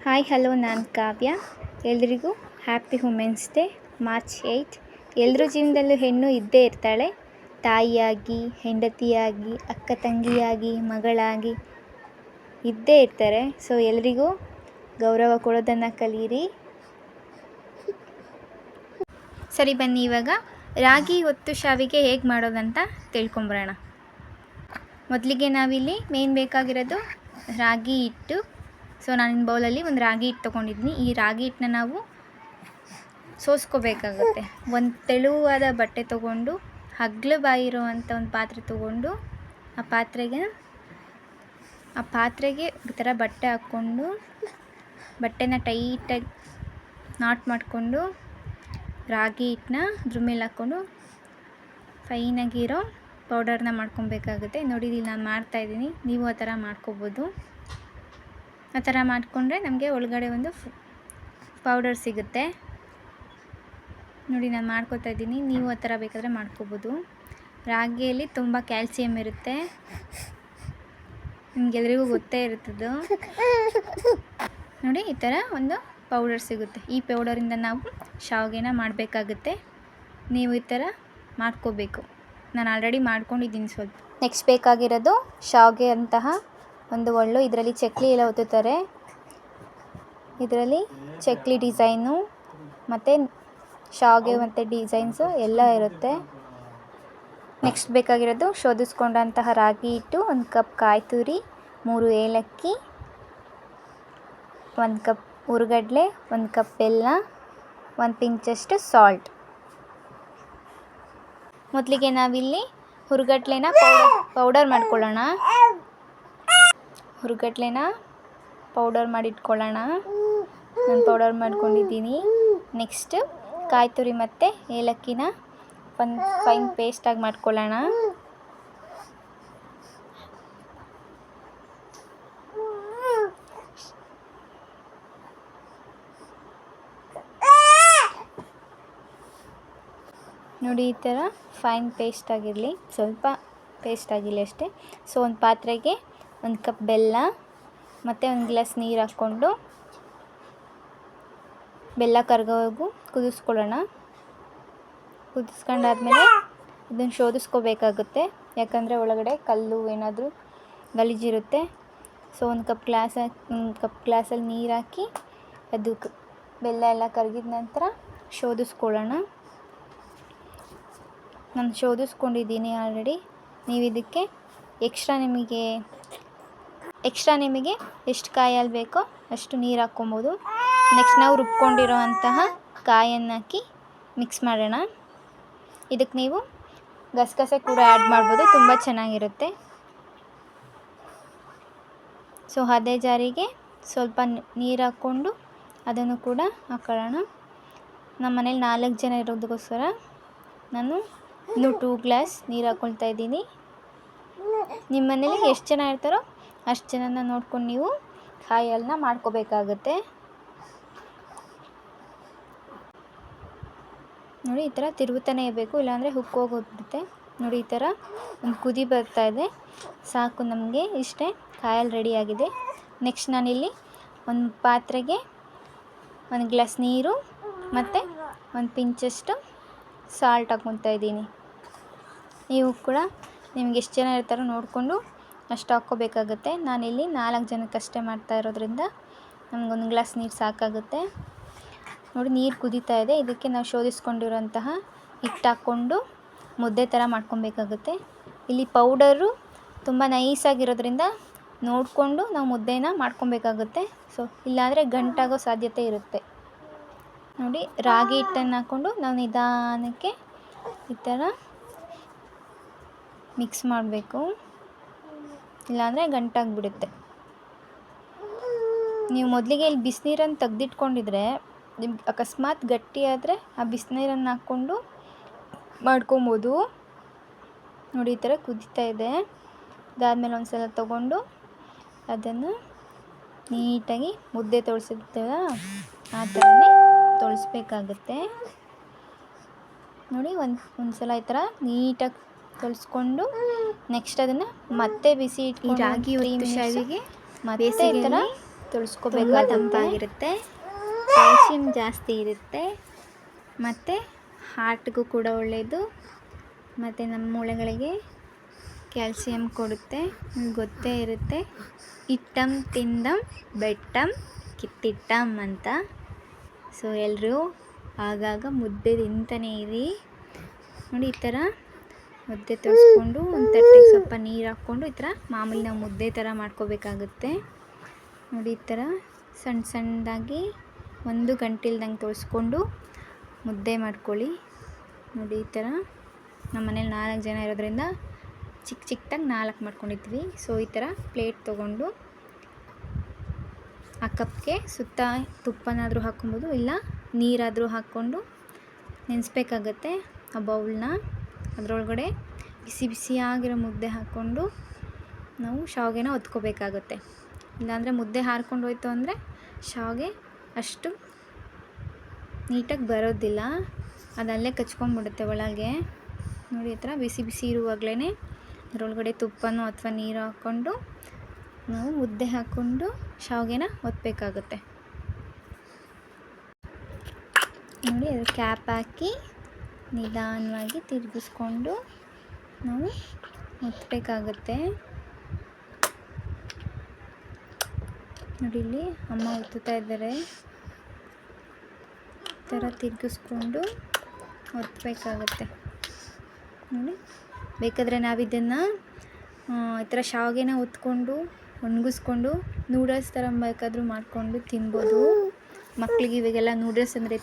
Hi hello, ನಾನು ಕಾವ್ಯ. ಎಲ್ರಿಗೂ happy women's day, March 8. ಎಲ್ಲರ ಜೀವನದಲ್ಲೂ ಹೆಣ್ಣು ಇದ್ದೇ ಇರ್ತಾಳೆ. ತಾಯಿಯಾಗಿ, ಹೆಂಡತಿಯಾಗಿ, ಅಕ್ಕ ತಂಗಿಯಾಗಿ, ಮಗಳಾಗಿ ಇದ್ದೇ ಇರ್ತಾರೆ. ಸೊ ಎಲ್ರಿಗೂ ಗೌರವ ಕೊಡೋದನ್ನು ಕಲೀರಿ. ಸರಿ, ಬನ್ನಿ ಇವಾಗ ರಾಗಿ ಹೊತ್ತು ಶಾವಿಗೆ ಹೇಗೆ ಮಾಡೋದಂತ ತಿಳ್ಕೊಂಬರೋಣ. ಮೊದಲಿಗೆ ನಾವಿಲ್ಲಿ ಮೇನ್ ಬೇಕಾಗಿರೋದು ರಾಗಿ ಹಿಟ್ಟು. ಸೊ ನಾನಿನ್ನ ಬೌಲಲ್ಲಿ ಒಂದು ರಾಗಿ ಹಿಟ್ಟು ತೊಗೊಂಡಿದ್ದೀನಿ. ಈ ರಾಗಿ ಹಿಟ್ಟನ್ನ ನಾವು ಸೋಸ್ಕೋಬೇಕಾಗುತ್ತೆ. ಒಂದು ತೆಳುವಾದ ಬಟ್ಟೆ ತೊಗೊಂಡು, ಹಗ್ಲು ಬಾಯಿ ಇರುವಂಥ ಒಂದು ಪಾತ್ರೆ ತೊಗೊಂಡು, ಆ ಪಾತ್ರೆಗೆ ಈ ಥರ ಬಟ್ಟೆ ಹಾಕ್ಕೊಂಡು, ಬಟ್ಟೆನ ಟೈಟಾಗಿ ನಾಟ್ ಮಾಡಿಕೊಂಡು, ರಾಗಿ ಹಿಟ್ಟನ್ನ ಅದ್ರ ಮೇಲೆ ಹಾಕ್ಕೊಂಡು ಫೈನಾಗಿರೋ ಪೌಡರ್ನ ಮಾಡ್ಕೊಬೇಕಾಗುತ್ತೆ. ನೋಡಿ, ಇಲ್ಲಿ ನಾನು ಮಾಡ್ತಾಯಿದ್ದೀನಿ, ನೀವು ಆ ಥರ ಮಾಡ್ಕೋಬೋದು. ಆ ಥರ ಮಾಡಿಕೊಂಡ್ರೆ ನಮಗೆ ಒಳಗಡೆ ಒಂದು ಪೌಡರ್ ಸಿಗುತ್ತೆ. ನೋಡಿ, ನಾನು ಮಾಡ್ಕೋತಾ ಇದ್ದೀನಿ, ನೀವು ಆ ಥರ ಬೇಕಾದರೆ ಮಾಡ್ಕೋಬೋದು. ರಾಗಿಯಲ್ಲಿ ತುಂಬ ಕ್ಯಾಲ್ಸಿಯಂ ಇರುತ್ತೆ, ನಿಮಗೆಲ್ರಿಗೂ ಗೊತ್ತೇ ಇರುತ್ತದು. ನೋಡಿ, ಈ ಥರ ಒಂದು ಪೌಡರ್ ಸಿಗುತ್ತೆ. ಈ ಪೌಡರಿಂದ ನಾವು ಶಾವಿಗೆನ ಮಾಡಬೇಕಾಗುತ್ತೆ. ನೀವು ಈ ಥರ ಮಾಡ್ಕೋಬೇಕು. ನಾನು ಆಲ್ರೆಡಿ ಮಾಡ್ಕೊಂಡಿದ್ದೀನಿ ಸ್ವಲ್ಪ. ನೆಕ್ಸ್ಟ್ ಬೇಕಾಗಿರೋದು ಶಾವಿಗೆ ಅಂತಹ ಒಂದು ಒಳ್ಳು. ಇದರಲ್ಲಿ ಚಕ್ಲಿ ಎಲ್ಲ ಒತ್ತುತ್ತಾರೆ. ಇದರಲ್ಲಿ ಚಕ್ಲಿ ಡಿಸೈನು ಮತ್ತು ಶಾವಿಗೆ ಮತ್ತು ಡಿಸೈನ್ಸು ಎಲ್ಲ ಇರುತ್ತೆ. ನೆಕ್ಸ್ಟ್ ಬೇಕಾಗಿರೋದು ಶೋಧಿಸ್ಕೊಂಡಂತಹ ರಾಗಿ ಹಿಟ್ಟು, 1 ಕಪ್ ಕಾಯಿ ತುರಿ, 3 ಏಲಕ್ಕಿ, 1 ಕಪ್ ಹುರ್ಗಡ್ಲೆ, 1 ಕಪ್ ಬೆಲ್ಲ, 1 ಪಿಂಚಷ್ಟು ಸಾಲ್ಟ್. ಮೊದಲಿಗೆ ನಾವಿಲ್ಲಿ ಹುರ್ಗಡ್ಲೆನ ಪೌಡರ್ ಮಾಡ್ಕೊಳ್ಳೋಣ. ಹುರ್ಗಡ್ಲೆನ ಪೌಡರ್ ಮಾಡಿಟ್ಕೊಳ್ಳೋಣ. ನಾನು ಪೌಡರ್ ಮಾಡ್ಕೊಂಡಿದ್ದೀನಿ. ನೆಕ್ಸ್ಟ್ ಕಾಯಿ ತುರಿ ಮತ್ತು ಏಲಕ್ಕಿನ ಒಂದು ಫೈನ್ ಪೇಸ್ಟಾಗಿ ಮಾಡ್ಕೊಳ್ಳೋಣ. ನೋಡಿ, ಈ ಥರ ಫೈನ್ ಪೇಸ್ಟ್ ಆಗಿರಲಿ, ಸ್ವಲ್ಪ ಪೇಸ್ಟ್ ಆಗಿರಲಿ ಅಷ್ಟೇ. ಸೊ ಒಂದು ಪಾತ್ರೆಗೆ 1 ಕಪ್ ಬೆಲ್ಲ ಮತ್ತು 1 ಗ್ಲಾಸ್ ನೀರು ಹಾಕ್ಕೊಂಡು ಬೆಲ್ಲ ಕರಗೋವರೆಗೂ ಕುದಿಸ್ಕೊಳ್ಳೋಣ. ಕುದಿಸ್ಕೊಂಡಾದ್ಮೇಲೆ ಇದನ್ನು ಶೋಧಿಸ್ಕೋಬೇಕಾಗುತ್ತೆ, ಯಾಕಂದರೆ ಒಳಗಡೆ ಕಲ್ಲು ಏನಾದರೂ ಗಲೀಜಿರುತ್ತೆ. ಸೊ 1 ಕಪ್ ಗ್ಲಾಸಲ್ಲಿ ನೀರು ಹಾಕಿ ಅದು ಬೆಲ್ಲ ಎಲ್ಲ ಕರಗಿದ ನಂತರ ಶೋಧಿಸ್ಕೊಳ್ಳೋಣ. ನಾನು ಶೋಧಿಸ್ಕೊಂಡಿದ್ದೀನಿ ಆಲ್ರೆಡಿ. ನೀವು ಇದಕ್ಕೆ ಎಕ್ಸ್ಟ್ರಾ ನಿಮಗೆ ಎಷ್ಟು ಕಾಯಲ್ಲಿ ಬೇಕೋ ಅಷ್ಟು ನೀರು ಹಾಕ್ಕೊಬೋದು. ನೆಕ್ಸ್ಟ್ ನಾವು ರುಬ್ಕೊಂಡಿರೋ ಅಂತಹ ಕಾಯನ್ನು ಹಾಕಿ ಮಿಕ್ಸ್ ಮಾಡೋಣ. ಇದಕ್ಕೆ ನೀವು ಗಸಗಸೆ ಕೂಡ ಆ್ಯಡ್ ಮಾಡ್ಬೋದು, ತುಂಬ ಚೆನ್ನಾಗಿರುತ್ತೆ. ಸೊ ಅದೇ ಜಾರಿಗೆ ಸ್ವಲ್ಪ ನೀರು ಹಾಕ್ಕೊಂಡು ಅದನ್ನು ಕೂಡ ಹಾಕೊಳ್ಳೋಣ. ನಮ್ಮ ಮನೇಲಿ 4 ಜನ ಇರೋದಕ್ಕೋಸ್ಕರ ನಾನು ಇನ್ನೂ 2 ಗ್ಲಾಸ್ ನೀರು ಹಾಕ್ಕೊಳ್ತಾ ಇದ್ದೀನಿ. ನಿಮ್ಮ ಮನೇಲಿ ಎಷ್ಟು ಜನ ಇರ್ತಾರೋ ಅಷ್ಟು ಜನನ ನೋಡ್ಕೊಂಡು ನೀವು ಕಾಯಿ ಹಾಲನ್ನ ಮಾಡ್ಕೋಬೇಕಾಗುತ್ತೆ. ನೋಡಿ, ಈ ಥರ ತಿರುಗುತ್ತಾನೆ ಇರಬೇಕು, ಇಲ್ಲಾಂದರೆ ಹೋಗ್ಬಿಡುತ್ತೆ. ನೋಡಿ, ಈ ಥರ ಒಂದು ಕುದಿ ಬರ್ತಾ ಇದೆ, ಸಾಕು ನಮಗೆ. ಇಷ್ಟೇ, ಕಾಯಿ ಹಾಲು ರೆಡಿಯಾಗಿದೆ. ನೆಕ್ಸ್ಟ್ ನಾನಿಲ್ಲಿ ಒಂದು ಪಾತ್ರೆಗೆ 1 ಗ್ಲಾಸ್ ನೀರು ಮತ್ತು 1 ಪಿಂಚಷ್ಟು ಸಾಲ್ಟ್ ಹಾಕ್ಕೊತಾ ಇದ್ದೀನಿ. ನೀವು ಕೂಡ ನಿಮ್ಗೆ ಎಷ್ಟು ಜನ ಇರ್ತಾರೋ ನೋಡಿಕೊಂಡು ಅಷ್ಟು ಹಾಕ್ಕೋಬೇಕಾಗುತ್ತೆ. ನಾನಿಲ್ಲಿ 4 ಜನಕ್ಕಷ್ಟೇ ಮಾಡ್ತಾ ಇರೋದ್ರಿಂದ ನಮ್ಗೆ 1 ಗ್ಲಾಸ್ ನೀರು ಸಾಕಾಗುತ್ತೆ. ನೋಡಿ, ನೀರು ಕುದೀತಾ ಇದೆ. ಇದಕ್ಕೆ ನಾವು ಶೋಧಿಸ್ಕೊಂಡಿರೋಂತಹ ಹಿಟ್ಟು ಹಾಕ್ಕೊಂಡು ಮುದ್ದೆ ಥರ ಮಾಡ್ಕೊಬೇಕಾಗುತ್ತೆ. ಇಲ್ಲಿ ಪೌಡರು ತುಂಬ ನೈಸಾಗಿರೋದ್ರಿಂದ ನೋಡಿಕೊಂಡು ನಾವು ಮುದ್ದೆನ ಮಾಡ್ಕೊಬೇಕಾಗುತ್ತೆ. ಸೊ ಇಲ್ಲಾಂದರೆ ಗಂಟಾಗೋ ಸಾಧ್ಯತೆ ಇರುತ್ತೆ. ನೋಡಿ, ರಾಗಿ ಹಿಟ್ಟನ್ನು ಹಾಕ್ಕೊಂಡು ನಾವು ನಿಧಾನಕ್ಕೆ ಈ ಥರ ಮಿಕ್ಸ್ ಮಾಡಬೇಕು, ಇಲ್ಲಾಂದರೆ ಗಂಟಾಗಿಬಿಡುತ್ತೆ. ನೀವು ಮೊದಲಿಗೆ ಇಲ್ಲಿ ಬಿಸಿನೀರನ್ನು ತೆಗೆದಿಟ್ಕೊಂಡಿದ್ರೆ ನಿಮ್ಗೆ ಅಕಸ್ಮಾತ್ ಗಟ್ಟಿಯಾದರೆ ಆ ಬಿಸಿನೀರನ್ನು ಹಾಕ್ಕೊಂಡು ಮಾಡ್ಕೊಬೋದು. ನೋಡಿ, ಈ ಥರ ಕುದೀತಾ ಇದೆ. ಅದಾದಮೇಲೆ ಒಂದು ಸಲ ತೊಗೊಂಡು ಅದನ್ನು ನೀಟಾಗಿ ಮುದ್ದೆ ತೊಳ್ಸಿರ್ತೇವೆ ಆ ಥರನೇ ತೊಳಿಸ್ಬೇಕಾಗುತ್ತೆ. ನೋಡಿ, ಒಂದು ಸಲ ಈ ಥರ ನೀಟಾಗಿ ತೊಳೆಸ್ಕೊಂಡು ನೆಕ್ಸ್ಟ್ ಅದನ್ನು ಮತ್ತೆ ಬಿಸಿ ಇಟ್ಟು ರಾಗಿ ಶಾವಿಗೆ ಮತ್ತೆ ಈ ಥರ ತುಂಬ ತಂಪಾಗಿರುತ್ತೆ, ಕ್ಯಾಲ್ಶಿಯಂ ಜಾಸ್ತಿ ಇರುತ್ತೆ, ಮತ್ತು ಹಾರ್ಟ್ಗೂ ಕೂಡ ಒಳ್ಳೆಯದು, ಮತ್ತು ನಮ್ಮ ಮೂಳೆಗಳಿಗೆ ಕ್ಯಾಲ್ಸಿಯಂ ಕೊಡುತ್ತೆ. ಗೊತ್ತೇ ಇರುತ್ತೆ, ಇಟ್ಟಂ ತಿಂದಂ ಬೆಟ್ಟಂ ಕಿತ್ತಿಟ್ಟಂ ಅಂತ. ಸೊ ಎಲ್ಲರೂ ಆಗಾಗ ಮುದ್ದೆ ತಿಂತಾನೆ ಇರಿ. ನೋಡಿ ಈ ಥರ ಮುದ್ದೆ ತೋರಿಸ್ಕೊಂಡು ಒಂದು ತಟ್ಟೆಗೆ ಸ್ವಲ್ಪ ನೀರು ಹಾಕ್ಕೊಂಡು ಈ ಥರ ಮಾಮೂಲಿ ನಾವು ಮುದ್ದೆ ಥರ ಮಾಡ್ಕೋಬೇಕಾಗುತ್ತೆ. ನೋಡಿ ಈ ಥರ ಸಣ್ಣ ಸಣ್ಣದಾಗಿ ಒಂದು ಗಂಟಿಲ್ದಂಗೆ ತೋರಿಸ್ಕೊಂಡು ಮುದ್ದೆ ಮಾಡ್ಕೊಳ್ಳಿ. ನೋಡಿ ಈ ಥರ ನಮ್ಮ ಮನೇಲಿ 4 ಜನ ಇರೋದ್ರಿಂದ ಚಿಕ್ಕದಾಗಿ 4 ಮಾಡ್ಕೊಂಡಿದ್ವಿ. ಸೊ ಈ ಥರ ಪ್ಲೇಟ್ ತೊಗೊಂಡು ಆ ಕಪ್ಗೆ ಸುತ್ತ ತುಪ್ಪನಾದರೂ ಹಾಕ್ಕೊಬೋದು, ಇಲ್ಲ ನೀರಾದರೂ ಹಾಕ್ಕೊಂಡು ನೆನೆಸ್ಬೇಕಾಗತ್ತೆ ಆ ಬೌಲ್ನ. ಅದರೊಳಗಡೆ ಬಿಸಿ ಬಿಸಿಯಾಗಿರೋ ಮುದ್ದೆ ಹಾಕ್ಕೊಂಡು ನಾವು ಶಾವಿಗೆನ ಹೊತ್ಕೋಬೇಕಾಗುತ್ತೆ. ಇಲ್ಲಾಂದರೆ ಮುದ್ದೆ ಹಾರ್ಕೊಂಡು ಹೋಯ್ತು ಅಂದರೆ ಶಾವಿಗೆ ಅಷ್ಟು ನೀಟಾಗಿ ಬರೋದಿಲ್ಲ, ಅದಲ್ಲೇ ಕಚ್ಕೊಂಡ್ಬಿಡುತ್ತೆ ಒಳಗೆ. ನೋಡಿ ಈ ಥರ ಬಿಸಿ ಬಿಸಿ ಇರುವಾಗಲೇ ಅದರೊಳಗಡೆ ತುಪ್ಪನೋ ಅಥವಾ ನೀರು ಹಾಕ್ಕೊಂಡು ನಾವು ಮುದ್ದೆ ಹಾಕ್ಕೊಂಡು ಶಾವಿಗೆನ ಒತ್ತಬೇಕಾಗುತ್ತೆ. ನೋಡಿ ಅದ್ರ ಕ್ಯಾಪ್ ಹಾಕಿ ನಿಧಾನವಾಗಿ ತಿರುಗಿಸ್ಕೊಂಡು ನಾವು ಒತ್ತಬೇಕಾಗುತ್ತೆ. ನೋಡಿ ಇಲ್ಲಿ ಅಮ್ಮ ಒತ್ತುತ್ತಾ ಇದ್ದಾರೆ. ಈ ಥರ ತಿರುಗಿಸ್ಕೊಂಡು ಒತ್ತಬೇಕಾಗುತ್ತೆ. ನೋಡಿ ಬೇಕಾದರೆ ನಾವು ಇದನ್ನು ಈ ಥರ ಶಾವಿಗೆನ ಒತ್ಕೊಂಡು ಒಣಗಿಸ್ಕೊಂಡು ನೂಡಲ್ಸ್ ಥರ ಬೇಕಾದರೂ ಮಾಡಿಕೊಂಡು ತಿನ್ಬೋದು. ಮಕ್ಕಳಿಗೆ ಇವಾಗೆಲ್ಲ ನೂಡಲ್ಸ್ ಅಂದರೆ